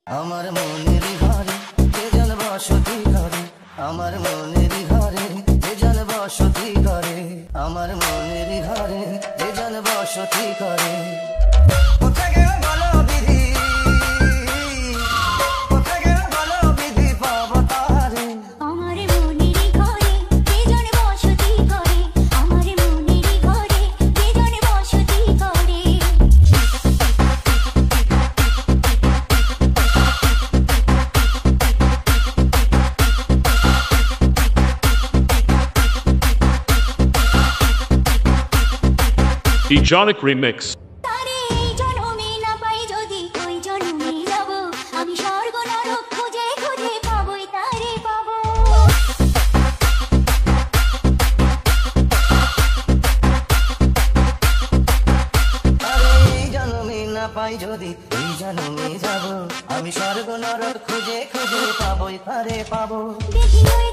আমার মনের ঘরে যে জন বসতি করে, আমার মনের ঘরে যে জন বসতি করে, আমার মনের ঘরে যে জন বসতি করে। কোথায় গেল বলো বিধি, কোথায় গেল বলো বিধি পাবো তারে। আমার মনের ঘরে যে জন বসতি করে, আমার মনের ঘরে যে জন বসতি করে। Ejonic Remix. তারে এই জন্মে না পাই যদি ওই জন্মে যাব, আমি স্বর্গ নরক খুঁজে খুঁজে পাবোই তারে পাবো। আরে এই জন্মে না পাই যদি ওই জন্মে যাব, আমি স্বর্গ নরক খুঁজে খুঁজে পাবোই তারে পাবো। দেখি ওই